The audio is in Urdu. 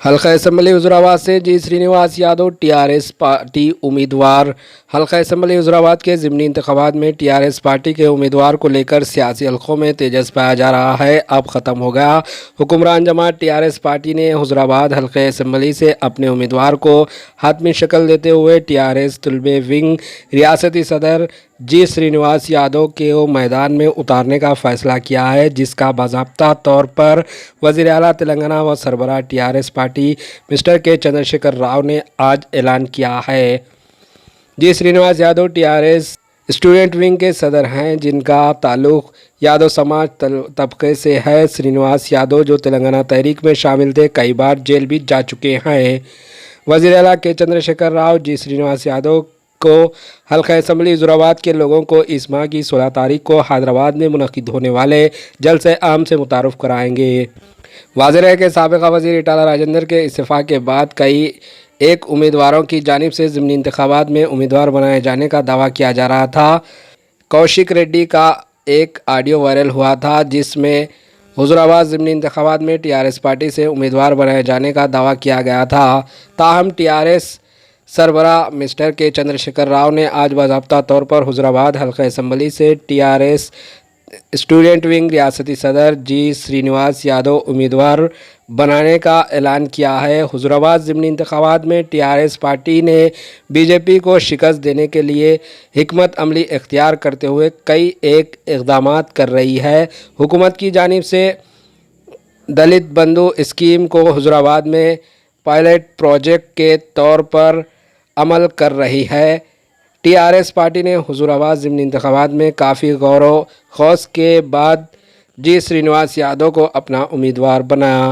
حلقہ اسمبلی وزیرآباد سے G Srinivas Yadav T R S party امیدوار۔ حلقہ اسمبلی وزیرآباد کے ضمنی انتخابات میں ٹی آر ایس پارٹی کے امیدوار کو لے کر سیاسی حلقوں میں تیزس پایا جا رہا ہے۔ اب ختم ہو گیا۔ حکمران جماعت ٹی آر ایس پارٹی نے حضرآباد حلقہ اسمبلی سے اپنے امیدوار کو حتمی شکل دیتے ہوئے ٹی آر ایس طلبہ ونگ ریاستی صدر جی سرینواس یادو کو میدان میں اتارنے کا فیصلہ کیا ہے، جس کا باضابطہ طور پر وزیر اعلیٰ تلنگانہ و سربراہ T R S party mister K Chandra Shekhar Rao نے آج اعلان کیا ہے۔ G Srinivas Yadav T R S student wing کے صدر ہیں، جن کا تعلق یادو سماج طبقے سے ہے۔ سرینواس یادو جو تلنگانہ تحریک میں شامل تھے، کئی بار جیل بھی جا چکے ہیں۔ وزیر اعلیٰ کے چندر شیکھر راؤ جی سرینواس یادو کو حلقہ اسمبلی وزیرآباد کے لوگوں کو اس ماہ کی 16 تاریخ کو حیدرآباد میں منعقد ہونے والے جلسہ عام سے متعارف کرائیں گے۔ واضح ہے کہ سابقہ وزیر اٹالہ راجندر کے استعفیٰ کے بعد کئی ایک امیدواروں کی جانب سے ضمنی انتخابات میں امیدوار بنائے جانے کا دعویٰ کیا جا رہا تھا۔ کوشک ریڈی کا ایک آڈیو وائرل ہوا تھا، جس میں حضرآباد ضمنی انتخابات میں ٹی آر ایس پارٹی سے امیدوار بنائے جانے کا دعویٰ کیا گیا تھا۔ تاہم ٹی آر ایس سربراہ مسٹر کے چندر شیکھر راؤ نے آج باضابطہ طور پر حضرآباد حلقہ اسمبلی سے T R S student wing ریاستی صدر جی سرینواس یادو امیدوار بنانے کا اعلان کیا ہے۔ حضرآباد ضمنی انتخابات میں ٹی آر ایس پارٹی نے بی جے پی کو شکست دینے کے لیے حکمت عملی اختیار کرتے ہوئے کئی ایک اقدامات کر رہی ہے۔ حکومت کی جانب سے دلت بندھو اسکیم کو حضرآباد میں پائلٹ پروجیکٹ کے طور پر عمل کر رہی ہے۔ ٹی آر ایس پارٹی نے حضرآباد ضمنی انتخابات میں کافی غور و خوض کے بعد جی سرینواس یادو کو اپنا امیدوار بنایا۔